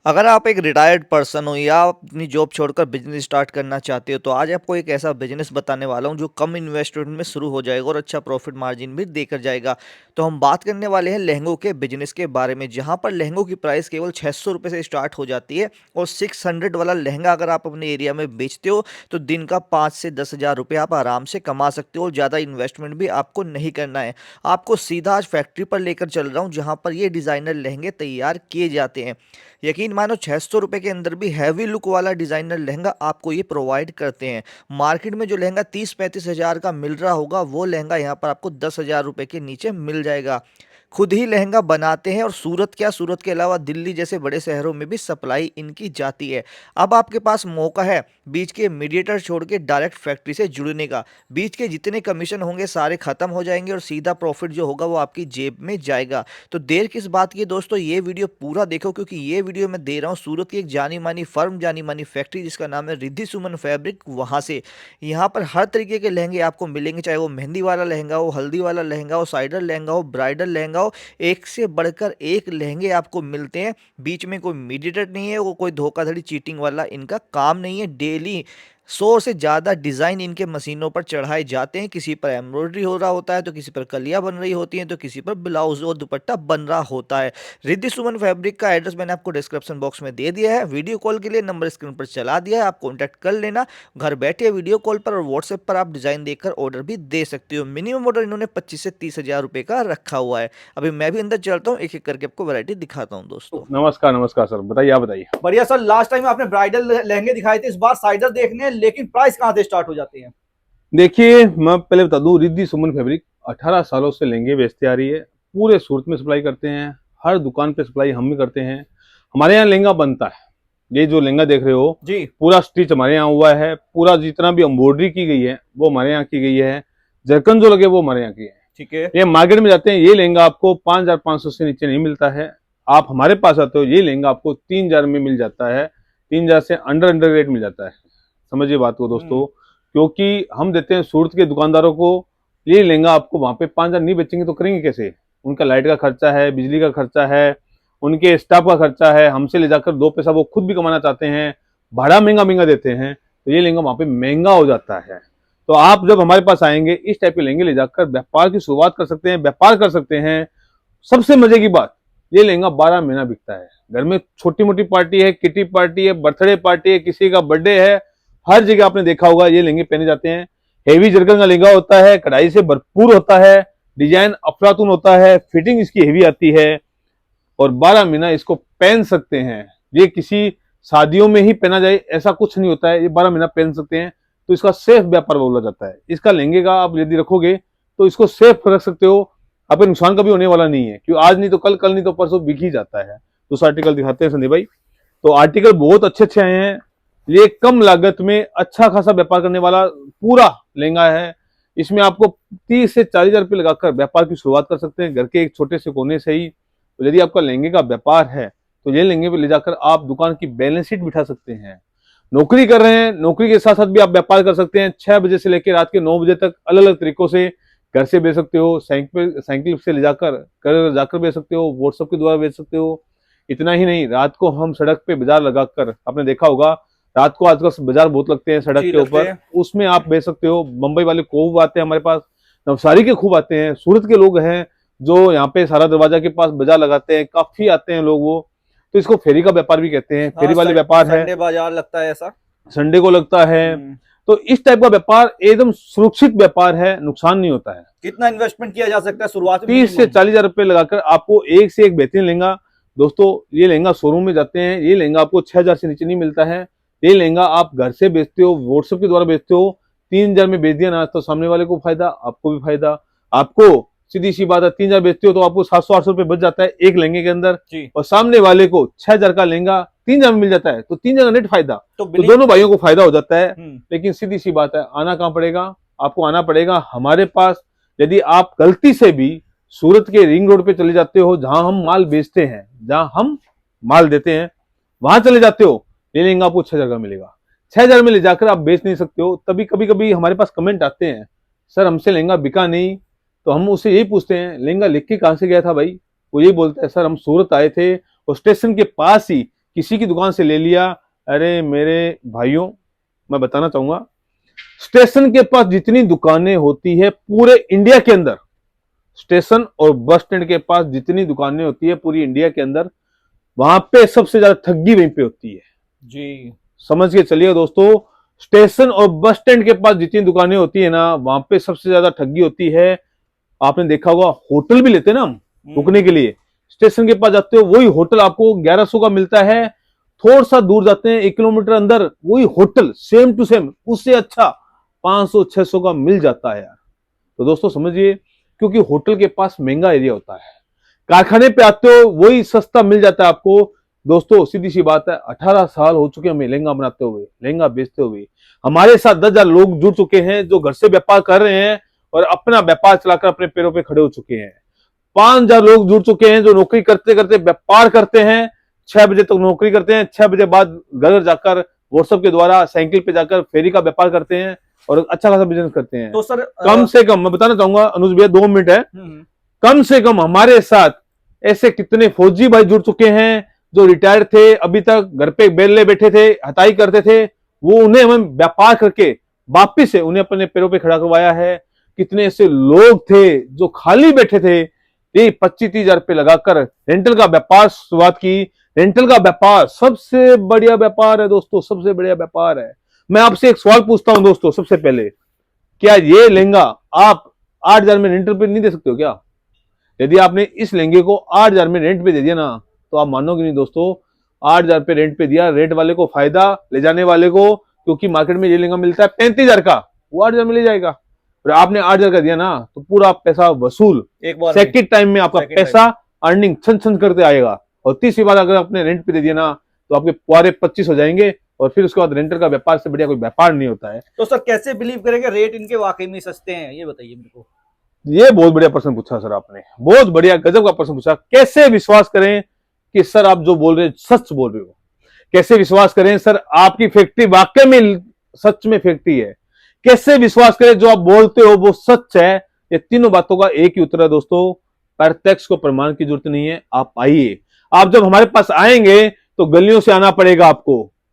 अगर आप एक रिटायर्ड पर्सन हो या आप अपनी जॉब छोड़कर बिजनेस स्टार्ट करना चाहते हो तो आज आपको एक ऐसा बिजनेस बताने वाला हूँ जो कम इन्वेस्टमेंट में शुरू हो जाएगा और अच्छा प्रॉफिट मार्जिन भी देकर जाएगा। तो हम बात करने वाले हैं लहंगों के बिजनेस के बारे में, जहाँ पर लहंगों की प्राइस केवल 600 रुपये से स्टार्ट हो जाती है। और 600 वाला लहंगा अगर आप अपने एरिया में बेचते हो तो दिन का 5 से 10 हज़ार रुपये आप आराम से कमा सकते हो और ज़्यादा इन्वेस्टमेंट भी आपको नहीं करना है। आपको सीधा आज फैक्ट्री पर लेकर चल रहा हूँ जहाँ पर ये डिज़ाइनर लहंगे तैयार किए जाते हैं। यकीन मानो 600 रुपये के अंदर भी हैवी लुक वाला डिजाइनर लहंगा आपको ये प्रोवाइड करते हैं। मार्केट में जो लहंगा 30-35 हज़ार का मिल रहा होगा वो लहंगा यहाँ पर आपको 10 हज़ार रुपये के नीचे मिल जाएगा। खुद ही लहंगा बनाते हैं और सूरत क्या, सूरत के अलावा दिल्ली जैसे बड़े शहरों में भी सप्लाई इनकी जाती है। अब आपके पास मौका है बीच के मीडिएटर छोड़ के डायरेक्ट फैक्ट्री से जुड़ने का। बीच के जितने कमीशन होंगे सारे खत्म हो जाएंगे और सीधा प्रॉफिट जो होगा वो आपकी जेब में जाएगा। तो देर किस बात की है दोस्तों, ये वीडियो पूरा देखो क्योंकि ये वीडियो मैं दे रहा हूँ सूरत की एक जानी मानी फर्म, जानी मानी फैक्ट्री जिसका नाम है रिद्धि सुमन फैब्रिक, वहाँ से। यहाँ पर हर तरीके के लहंगे आपको मिलेंगे, चाहे वो मेहंदी वाला लहंगा हो, हल्दी वाला लहंगा हो, साइडर लहंगा हो, ब्राइडल लहंगा हो। एक से बढ़कर एक लहंगे आपको मिलते हैं। बीच में कोई मीडिएटर नहीं है, वो कोई धोखाधड़ी चीटिंग वाला इनका काम नहीं है। डेली 100 से ज़्यादा डिज़ाइन इनके मशीनों पर चढ़ाए जाते हैं। किसी पर एम्ब्रॉयडरी हो रहा होता है तो किसी पर कलियाँ बन रही होती हैं तो किसी पर ब्लाउज और दुपट्टा बन रहा होता है। रिद्धि सुमन फैब्रिक का एड्रेस मैंने आपको डिस्क्रिप्शन बॉक्स में दे दिया है। वीडियो कॉल के लिए नंबर स्क्रीन पर चला दिया है, आप कॉन्टैक्ट कर लेना। घर बैठे वीडियो कॉल पर और व्हाट्सएप पर आप डिज़ाइन देखकर ऑर्डर भी दे सकते हो। मिनिमम ऑर्डर इन्होंने 25 से 30 हज़ार रुपये का रखा हुआ है। अभी मैं भी अंदर चलता हूँ, एक एक करके आपको वैरायटी दिखाता हूँ दोस्तों। नमस्कार नमस्कार सर, बताइए, आप बताइए। बढ़िया सर। लास्ट टाइम आपने ब्राइडल लहंगे दिखाए थे, इस बार साइडर देखने हैं, लेकिन प्राइस कहाँ से स्टार्ट हो जाती है? देखिए, मैं पहले बता दूं, रिद्धि सुमन फैब्रिक 18 सालों से लहंगे बेचते आ रही है। पूरे सूरत में सप्लाई करते हैं, हर दुकान पे सप्लाई हम ही करते हैं। हमारे यहाँ लहंगा बनता है। ये जो लहंगा देख रहे हो, जी। पूरा स्टिच हमारे यहाँ हुआ है। पूरा जितना भी एम्ब्रॉयडरी की गई है वो हमारे यहाँ की गई है। जरकन जो लगे वो हमारे यहाँ की है। ठीक है। ये मार्केट में जाते हैं, ये लहंगा आपको 5,500 से नीचे नहीं मिलता है। आप हमारे पास आते हो, ये लहंगा आपको 3,000 में मिल जाता है। 3,000 से अंडर अंडर रेट मिल जाता है। समझिए बात को दोस्तों, क्योंकि हम देते हैं सूरत के दुकानदारों को। ये लहंगा आपको वहां पे 5,000 नहीं बेचेंगे तो करेंगे कैसे? उनका लाइट का खर्चा है, बिजली का खर्चा है, उनके स्टाफ का खर्चा है। हमसे ले जाकर 2 पैसा वो खुद भी कमाना चाहते हैं, भाड़ा महंगा महंगा देते हैं, तो ये लहंगा वहां पे महंगा हो जाता है। तो आप जब हमारे पास आएंगे, इस टाइप के लहंगे ले जाकर व्यापार की शुरुआत कर सकते हैं, व्यापार कर सकते हैं। सबसे मजे की बात, ये लहंगा 12 महीना बिकता है। घर में छोटी मोटी पार्टी है, किटी पार्टी है, बर्थडे पार्टी है, किसी का बर्थडे है, हर जगह आपने देखा होगा ये लहंगे पहने जाते हैं। हेवी जरकन का लहंगा होता है, कढ़ाई से भरपूर होता है, डिजाइन अफलातून होता है, फिटिंग इसकी हेवी आती है और 12 महीना इसको पहन सकते हैं। ये किसी शादियों में ही पहना जाए ऐसा कुछ नहीं होता है, ये 12 महीना पहन सकते हैं। तो इसका सेफ व्यापार बोला जाता है। इसका लहंगे का आप यदि रखोगे तो इसको सेफ रख सकते हो, आपको नुकसान कभी होने वाला नहीं है, क्योंकि आज नहीं तो कल, कल नहीं तो परसों बिक ही जाता है। दूसरा आर्टिकल दिखाते हैं संदीप भाई। तो आर्टिकल बहुत अच्छे अच्छे आए हैं। ये कम लागत में अच्छा खासा व्यापार करने वाला पूरा लहंगा है। इसमें आपको 30 से 40 हज़ार रुपये लगाकर व्यापार की शुरुआत कर सकते हैं, घर के एक छोटे से कोने से ही। तो यदि आपका लहंगे का व्यापार है तो ये लहंगे पे ले जाकर आप दुकान की बैलेंस शीट बिठा सकते हैं। नौकरी कर रहे हैं, नौकरी के साथ साथ भी आप व्यापार कर सकते हैं। 6 बजे से लेकर रात के 9 बजे तक अलग अलग तरीकों से घर से बेच सकते हो, साइकिल से ले जाकर घर जाकर बेच सकते हो, व्हाट्सएप के द्वारा बेच सकते हो। इतना ही नहीं, रात को हम सड़क पे बाजार लगाकर, आपने देखा होगा रात को आजकल बाजार बहुत लगते हैं सड़क जी, के लगते ऊपर, हैं। उसमें आप बेच सकते हो। मुंबई वाले खूब आते हैं हमारे पास, नवसारी के खूब आते हैं, सूरत के लोग हैं जो यहाँ पे सारा दरवाजा के पास बाजार लगाते हैं, काफी आते हैं लोग वो। तो इसको फेरी का व्यापार भी कहते हैं, फेरी हाँ, वाले व्यापार है, संडे बाजार लगता है ऐसा। संडे को लगता है। तो इस टाइप का व्यापार एकदम सुरक्षित व्यापार है, नुकसान नहीं होता है। कितना इन्वेस्टमेंट किया जा सकता है शुरुआत में 30 से minimum? 40 हज़ार रुपये लगाकर आपको एक से एक बेहतरीन लहंगा। दोस्तों, ये लहंगा शोरूम में जाते हैं, ये लहंगा आपको 6,000 से नीचे नहीं मिलता है। ये लहंगा आप घर से बेचते हो, व्हाट्सएप के द्वारा बेचते हो, 3,000 में बेच दिया ना, तो सामने वाले को फायदा, आपको भी फायदा। आपको सीधी सी बात है, 3,000 बेचते हो तो आपको 700-800 रुपये बच जाता है एक लहंगे के अंदर, जी। और सामने वाले को 6,000 का लहंगा 3,000 में मिल जाता है, तो 3,000 का नेट फायदा। तो तो दोनों भाइयों को फायदा हो जाता है। हम्म। लेकिन सीधी सी बात है, आना कहाँ पड़ेगा? आपको आना पड़ेगा हमारे पास। यदि आप गलती से भी सूरत के रिंग रोड पे चले जाते हो, जहां हम माल बेचते हैं, जहां हम माल देते हैं, वहां चले जाते हो, ये लहंगा आपको 6,000 का मिलेगा। 6,000 में ले जाकर आप बेच नहीं सकते हो। तभी कभी कभी हमारे पास कमेंट आते हैं, सर हमसे लहंगा बिका नहीं। तो हम उससे यही पूछते हैं, लहंगा लिख के कहां से गया था भाई? वो यही बोलता है, सर हम सूरत आए थे और स्टेशन के पास ही किसी की दुकान से ले लिया। अरे मेरे भाइयों, मैं बताना चाहूंगा, स्टेशन के पास जितनी दुकानें होती है पूरे इंडिया के अंदर, स्टेशन और बस स्टैंड के पास जितनी दुकानें होती है पूरी इंडिया के अंदर, वहां पे सबसे ज्यादा ठगी वहीं पे होती है जी। समझ के चलिए दोस्तों। स्टेशन और बस स्टैंड के पास जितनी दुकानें होती है ना, वहां पे सबसे ज्यादा ठगी होती है। आपने देखा होगा, होटल भी लेते हैं ना हम रुकने के लिए, स्टेशन के पास जाते हो वही होटल आपको 1100 का मिलता है। थोड़ा सा दूर जाते हैं 1 किलोमीटर अंदर, वही होटल सेम टू सेम उससे अच्छा 500-600 का मिल जाता है यार। तो दोस्तों समझिए, क्योंकि होटल के पास महंगा एरिया होता है। कारखाने पे आते हो वही सस्ता मिल जाता है आपको। दोस्तों सीधी सी बात है, 18 साल हो चुके हमें लहंगा बनाते हुए, लहंगा बेचते हुए। हमारे साथ 10,000 लोग जुड़ चुके हैं जो घर से व्यापार कर रहे हैं और अपना व्यापार चलाकर अपने पैरों पे खड़े हो चुके हैं। 5,000 लोग जुड़ चुके हैं जो नौकरी करते करते व्यापार करते हैं। 6 बजे तक नौकरी करते हैं, 6 बजे बाद घर जाकर व्हाट्सएप के द्वारा साइकिल पे जाकर फेरी का व्यापार करते हैं और अच्छा खासा बिजनेस करते हैं। तो सर कम से कम मैं बताना चाहूंगा अनुज भैया, 2 मिनट है, कम से कम हमारे साथ ऐसे कितने फौजी भाई जुड़ चुके हैं जो रिटायर्ड थे, अभी तक घर पे बेले बैठे थे, हताई करते थे, वो उन्हें हमें व्यापार करके वापिस से उन्हें अपने पैरों पे खड़ा करवाया है। कितने ऐसे लोग थे जो खाली बैठे थे, 25-30 हजार रुपये लगाकर रेंटल का व्यापार शुरुआत की। रेंटल का व्यापार सबसे बढ़िया व्यापार है दोस्तों, सबसे बढ़िया व्यापार है। मैं आपसे एक सवाल पूछता हूं दोस्तों, सबसे पहले, क्या ये लहंगा आप 8,000 में रेंटल पे नहीं दे सकते हो क्या? यदि आपने इस लहंगे को 8,000 में रेंट पे दे दिया ना, तो आप मानोगे नहीं दोस्तों। 8,000 पे रेंट पे दिया, रेंट वाले को फायदा, ले जाने वाले को, क्योंकि मार्केट में ये लहंगा मिलता है 35,000 का, वो 8,000 में ले जाएगा। और आपने 8,000 का दिया ना, तो पूरा पैसा वसूल एक बार सेकंड टाइम में आपका second पैसा अर्निंग छन छन करते आएगा। और तीसरी बार अगर आपने रेंट पे दे दिया ना, तो आपके पूरे 25 हो जाएंगे और फिर उसके बाद रेंटर का व्यापार से बढ़िया कोई व्यापार नहीं होता है। तो सर कैसे बिलीव करेंगे रेट इनके वाकई में सस्ते हैं, ये बताइए मेरे को। ये बहुत बढ़िया प्रश्न पूछा सर आपने, बहुत बढ़िया गजब का प्रश्न पूछा। कैसे विश्वास करें कि सर आप जो बोल रहे हैं सच बोल रहे हो? कैसे विश्वास करें सर आपकी फैक्ट्री वाकई में सच में फैक्ट्री है? कैसे विश्वास करें जो आप बोलते हो वो सच है? ये तीनों बातों का एक ही उत्तर है दोस्तों, प्रत्यक्ष को प्रमाण की जरूरत नहीं है। आप आइए, आप जब हमारे पास आएंगे तो गलियों से आना पड़ेगा,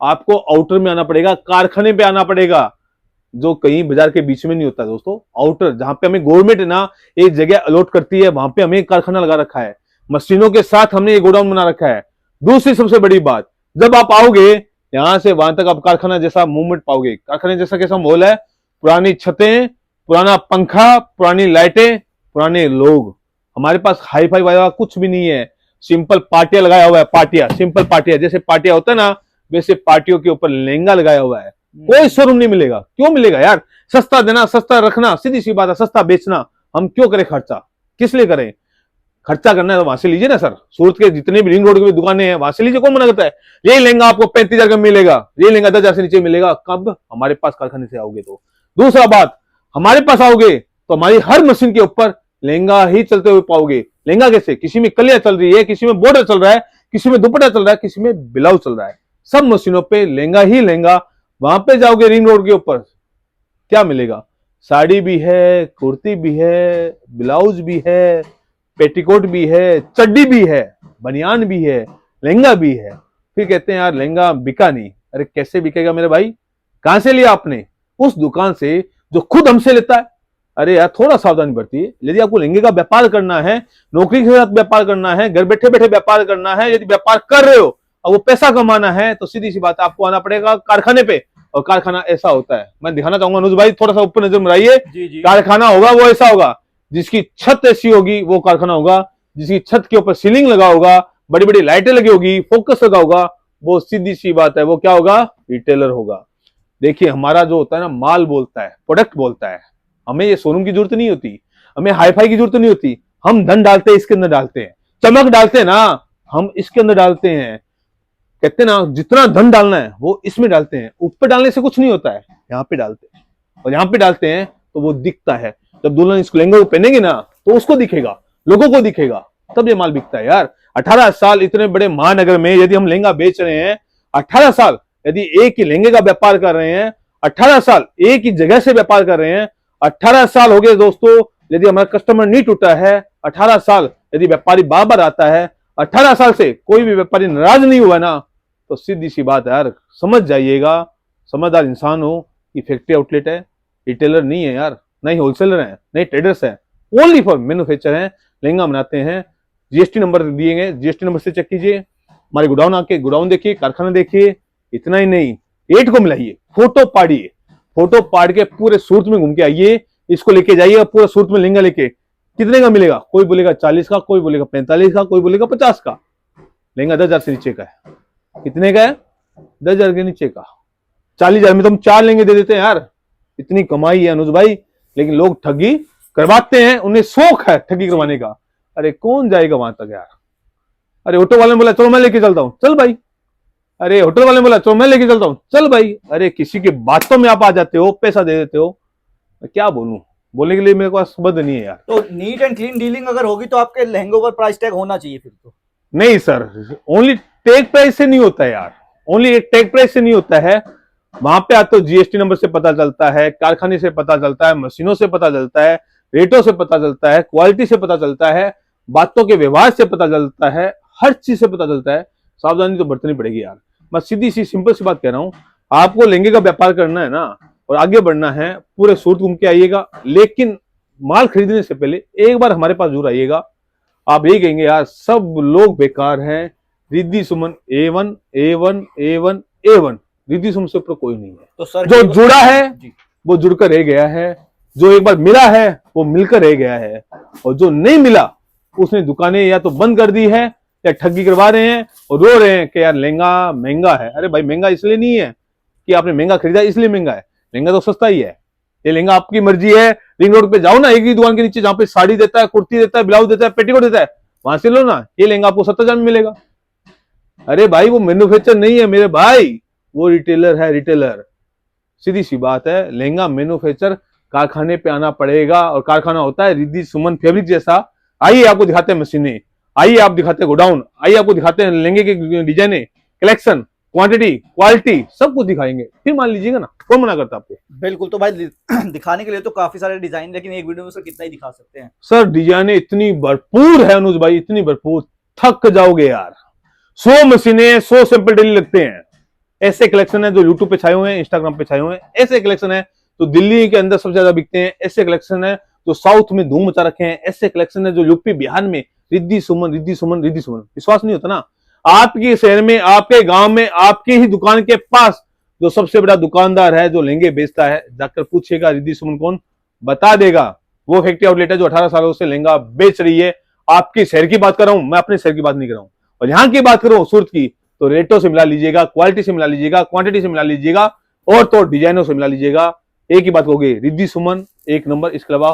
आपको आउटर में आना पड़ेगा, कारखाने पे आना पड़ेगा, जो कहीं बाजार के बीच में नहीं होता दोस्तों। आउटर, जहां पे हमें गवर्नमेंट ना एक जगह अलॉट करती है, वहां पे हमें कारखाना लगा रखा है, मशीनों के साथ हमने ये गोडाउन बना रखा है। दूसरी सबसे बड़ी बात, जब आप आओगे यहां से वहां तक आप कारखाना जैसा मूवमेंट पाओगे। कारखाने जैसा कैसा माहौल है? पुरानी छतें, पुराना पंखा, पुरानी लाइटें, पुराने लोग। हमारे पास हाई फाई वाला कुछ भी नहीं है, सिंपल पार्टियां लगाया हुआ है, पार्टियां, सिंपल पार्टियां, जैसे पार्टियां होता है ना, वैसे पार्टियों के ऊपर लहंगा लगाया हुआ है। कोई शोरूम नहीं मिलेगा। क्यों मिलेगा यार? सस्ता देना, सस्ता रखना, सीधी सी बात है, सस्ता बेचना। हम क्यों करें खर्चा? किस लिए करें? खर्चा करना है तो वहां से लीजिए ना सर। सूरत के जितने भी रिंग रोड की दुकानें हैं वहां से लीजिए, कौन मना करता है? यही लहंगा आपको 35,000 का मिलेगा, यही लहंगा 10,000 से नीचे मिलेगा। कब? हमारे पास कारखाने से आओगे तो। दूसरा बात, हमारे पास आओगे तो हमारी हर मशीन के ऊपर लहंगा ही चलते हुए पाओगे। लहंगा कैसे? किसी में कलिया चल रही है, किसी में बॉर्डर चल रहा है, किसी में दुपट्टा चल रहा है, किसी में ब्लाउज चल रहा है, सब मशीनों पे लहंगा ही लहंगा। वहां पे जाओगे रिंग रोड के ऊपर, क्या मिलेगा? साड़ी भी है, कुर्ती भी है, ब्लाउज भी है, पेटीकोट भी है, चड्डी भी है, बनियान भी है, लहंगा भी है। फिर कहते हैं यार लहंगा बिका नहीं। अरे कैसे बिकेगा मेरे भाई? कहां से लिया आपने? उस दुकान से जो खुद हमसे लेता है। अरे यार थोड़ा सावधानी बरतिए। यदि आपको लहंगे का व्यापार करना है, नौकरी के साथ व्यापार करना है, घर बैठे बैठे व्यापार करना है, यदि व्यापार कर रहे हो और वो पैसा कमाना है, तो सीधी सी बात है, आपको आना पड़ेगा कारखाने पे। और कारखाना ऐसा होता है, मैं दिखाना चाहूंगा अनुज भाई, थोड़ा सा ऊपर नजर मराइए। कारखाना होगा वो ऐसा होगा, जिसकी छत ऐसी होगी वो कारखाना होगा, जिसकी छत के ऊपर सीलिंग लगा होगा, बड़ी बड़ी लाइटें लगी होगी, फोकस लगा होगा, वो सीधी सी बात है वो क्या होगा? रिटेलर होगा। देखिए हमारा जो होता है ना, माल बोलता है, प्रोडक्ट बोलता है। हमें ये शोरूम की जरूरत नहीं होती, हमें हाईफाई की जरूरत नहीं होती। हम धन डालते हैं इसके अंदर, डालते हैं चमक डालते हैं ना, हम इसके अंदर डालते हैं। कहते हैं ना, जितना धन डालना है वो इसमें डालते हैं। ऊपर डालने से कुछ नहीं होता है, यहाँ पे डालते हैं। और यहाँ पे डालते हैं तो वो दिखता है। जब दुल्हन इस लहंगे को पहनेगी ना, तो उसको दिखेगा, लोगों को दिखेगा, तब ये माल बिकता है यार। 18 साल इतने बड़े महानगर में यदि हम लहंगा बेच रहे हैं, 18 साल यदि एक ही लहंगे का व्यापार कर रहे हैं, 18 साल एक ही जगह से व्यापार कर रहे हैं, 18 साल हो गए दोस्तों यदि हमारा कस्टमर नहीं टूटा है, 18 साल यदि व्यापारी बार बार आता है, 18 साल से कोई भी व्यापारी नाराज नहीं हुआ ना, तो सीधी सी बात है यार, समझ जाइएगा, समझदार इंसान हो कि फैक्ट्री आउटलेट है, रिटेलर नहीं है यार, नहीं होलसेलर है, नहीं ट्रेडर्स है, ओनली फॉर मैन्युफैक्चर है, लहंगा बनाते हैं। जीएसटी नंबर दिए गए, जीएसटी नंबर से चेक कीजिए, हमारे गोडाउन आके गोडाउन देखिए, कारखाना देखिए। इतना ही नहीं, रेट को मिलाइए, फोटो पाड़िए, फोटो पाड़ के पूरे सूरत में घूम के आइए, इसको लेके जाइए, पूरा सूरत में लहंगा लेके कितने का मिलेगा? कोई बोलेगा 40 का, कोई बोलेगा 45 का, कोई बोलेगा 50 का। लहंगा 10,000 से नीचे का है। कितने का है? 10,000 के नीचे का। 40,000 में तो हम 4 लहंगे दे देते हैं यार, इतनी कमाई है अनुज भाई। लेकिन लोग ठगी करवाते हैं, उन्हें शौक है ठगी करवाने का। अरे कौन जाएगा वहां तक यार? अरे ऑटो वाले ने बोला चलो मैं लेके चलता हूं, चल भाई। अरे होटल वाले ने बोला चलो मैं लेके चलता हूं, चल भाई। अरे किसी की बातों में आप आ जाते हो, पैसा दे देते हो, मैं क्या बोलूं? बोलने के लिए मेरे पास शब्द नहीं है यार। तो नीट एंड क्लीन डीलिंग अगर होगी तो आपके लहंगों पर प्राइस टैग होना चाहिए फिर तो। नहीं सर, ओनली टैग प्राइस से नहीं होता है यार, ओनली एक टैग प्राइस से नहीं होता है। वहां पे आते तो जीएसटी नंबर से पता चलता है, कारखाने से पता चलता है, मशीनों से पता चलता है, रेटों से पता चलता है, क्वालिटी से पता चलता है, बातों के व्यवहार से पता चलता है, हर चीज से पता चलता है। सावधानी तो बरतनी पड़ेगी यार। मैं सीधी सी सिंपल सी बात कह रहा हूँ, आपको लहंगे का व्यापार करना है ना और आगे बढ़ना है, पूरे सूरत घूम के आइएगा, लेकिन माल खरीदने से पहले एक बार हमारे पास जरूर आइएगा। आप यही कहेंगे यार सब लोग बेकार हैं, रिद्धि सुमन A1 A1 A1 A1, Riddhi सुमन से ऊपर कोई नहीं है। तो सर जो जुड़ा है जी, वो जुड़कर रह गया है, जो एक बार मिला है वो मिलकर रह गया है, और जो नहीं मिला उसने दुकानें या तो बंद कर दी है या ठगी करवा रहे हैं और रो रहे हैं कि यार लहंगा महंगा है। अरे भाई महंगा इसलिए नहीं है कि आपने महंगा खरीदा इसलिए महंगा है, लहंगा तो सस्ता ही है। ये लहंगा आपकी मर्जी है, रिंग रोड पे जाओ ना, एक ही दुकान के नीचे जहां पे साड़ी देता है, कुर्ती देता है, ब्लाउज देता है, पेटीकोट देता है, वहां से लो ना, ये लहंगा आपको 70,000 में मिलेगा। अरे भाई वो मैन्युफैक्चर नहीं है मेरे भाई, वो रिटेलर है, रिटेलर। सीधी सी बात है, लहंगा मैन्युफैक्चर कारखाने पे आना पड़ेगा, और कारखाना होता है रिद्धि सुमन फैब्रिक जैसा। आइए आपको दिखाते हैं मशीनें, आइए आप दिखाते हैं गोडाउन, आइए आपको दिखाते हैं लहंगे के डिजाइने, कलेक्शन, क्वांटिटी, क्वालिटी, सब कुछ दिखाएंगे, फिर मान लीजिएगा ना, कौन मना करता आपको? बिल्कुल। तो भाई दिखाने के लिए तो काफी सारे डिजाइन, लेकिन एक वीडियो में सर कितना ही दिखा सकते हैं? सर डिजाइने इतनी भरपूर है अनुज भाई, इतनी भरपूर, थक जाओगे यार। 100 मशीनें, 100 सैंपल डेली लगते हैं। ऐसे कलेक्शन है जो यूट्यूब पे छाए हुए हैं, इंस्टाग्राम पे छाए हुए हैं, ऐसे कलेक्शन है जो दिल्ली के अंदर सबसे ज्यादा बिकते हैं, ऐसे कलेक्शन है जो साउथ में धूम मचा रखे हैं, ऐसे कलेक्शन है जो यूपी बिहार में रिद्धि सुमन रिद्धि सुमन रिद्धि सुमन। विश्वास नहीं होता ना? आपके शहर में, आपके गांव में, आपके ही दुकान के पास जो सबसे बड़ा दुकानदार है जो लहंगे बेचता है, जाकर पूछेगा रिद्धि सुमन कौन, बता देगा। वो फैक्ट्री आउटलेट है जो 18 सालों से लहंगा बेच रही है। आपके शहर की बात कर रहा हूं मैं, अपने शहर की बात नहीं कर रहा हूं। और यहाँ की बात करूं सूरत की, तो रेटों से मिला लीजिएगा, क्वालिटी से मिला लीजिएगा, क्वांटिटी से मिला लीजिएगा, और तो डिजाइनों से मिला लीजिएगा। एक ही बात होगी, रिद्धि सुमन एक नंबर, इसके अलावा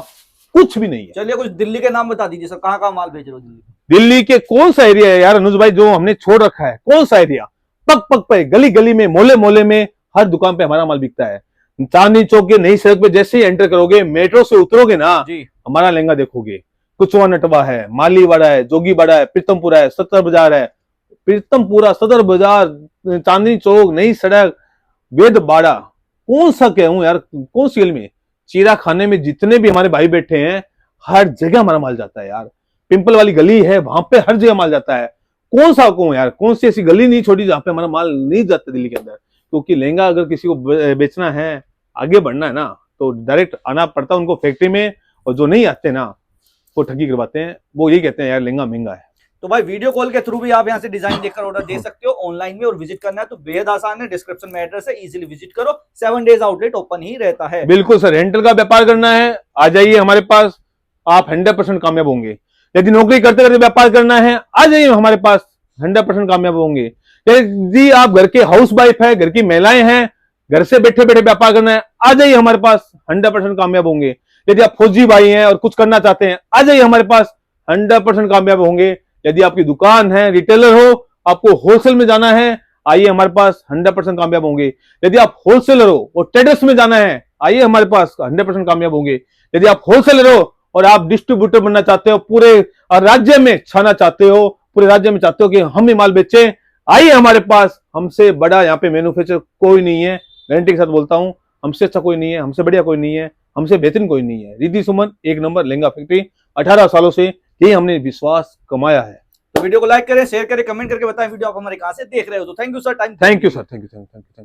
कुछ भी नहीं है। चलिए कुछ दिल्ली के नाम बता दीजिए सर, कहाँ कहाँ माल भेज रहे हो दिल्ली? दिल्ली के कौन सा एरिया है यार अनुज भाई जो हमने छोड़ रखा है? कौन सा एरिया? पग पग पे, गली गली में, मोहल्ले मोहल्ले में, हर दुकान पे हमारा माल बिकता है। चांदनी चौक के नई सड़क पे जैसे ही एंटर करोगे, मेट्रो से उतरोगे ना, जी, हमारा लहंगा देखोगे। कुचवा नटवा है, मालीवाड़ा है, जोगीबाड़ा है, प्रीतमपुरा है, सदर बाजार है, प्रीतमपुरा, सदर बाजार, चांदनी चौक, नई सड़क, वेदबाड़ा, कौन सा कहूं यार, कौन सी गली में? चीरा खाने में जितने भी हमारे भाई बैठे हैं, हर जगह हमारा माल जाता है यार। पिंपल वाली गली है, वहां पे हर जगह माल जाता है। कौन सा कहूं यार, कौन सी ऐसी गली नहीं छोड़ी जहां पे हमारा माल नहीं जाता दिल्ली के अंदर? क्योंकि लहंगा अगर किसी को बेचना है, आगे बढ़ना है ना, तो डायरेक्ट आना पड़ता है उनको फैक्ट्री में, और जो नहीं आते ना वो ठगी करवाते हैं। वो यही कहते हैं यार लहंगा महंगा है। तो भाई वीडियो कॉल के थ्रू भी आप यहाँ से डिजाइन देखकर ऑर्डर दे सकते हो। ऑनलाइन में और विजिट करना है तो बेहद आसान है, डिस्क्रिप्शन में एड्रेस है, इजीली विजिट करो। 7 डेज आउटलेट ओपन ही रहता है। बिल्कुल सर, रेंटल का व्यापार करना है, आ जाइए हमारे पास, आप 100% कामयाब होंगे। यदि नौकरी करते करते व्यापार करना है, आ जाइए हमारे पास, 100% कामयाब होंगे। यदि आप घर के हाउस वाइफ है, घर की महिलाएं हैं, घर से बैठे बैठे व्यापार करना है, आ जाइए हमारे पास, 100% कामयाब होंगे। यदि आप फौजी भाई हैं और कुछ करना चाहते हैं, आ जाइए हमारे पास, 100% कामयाब होंगे। यदि आपकी दुकान है, रिटेलर हो, आपको होलसेल में जाना है, आइए हमारे पास, 100% कामयाब होंगे। यदि आप होलसेलर हो और ट्रेडर्स में जाना है, आइए हमारे पास, 100% कामयाब होंगे। यदि आप होलसेलर हो और आप डिस्ट्रीब्यूटर बनना चाहते हो, पूरे राज्य में छाना चाहते हो, पूरे राज्य में चाहते हो कि हम ही माल बेचे, आइए हमारे पास। हमसे बड़ा यहाँ पे मैन्युफैक्चर कोई नहीं है, गारंटी के साथ बोलता हूँ। हमसे अच्छा कोई नहीं है, हमसे बढ़िया कोई नहीं है, हमसे बेहतरीन कोई नहीं है। रिद्धि सुमन एक नंबर लहंगा फैक्ट्री, 18 सालों से यही हमने विश्वास कमाया है। वीडियो को लाइक करें, शेयर करें, कमेंट करके बताएं वीडियो आप हमारे कहां से देख रहे हो। तो thank you sir, time thank you sir, thank you.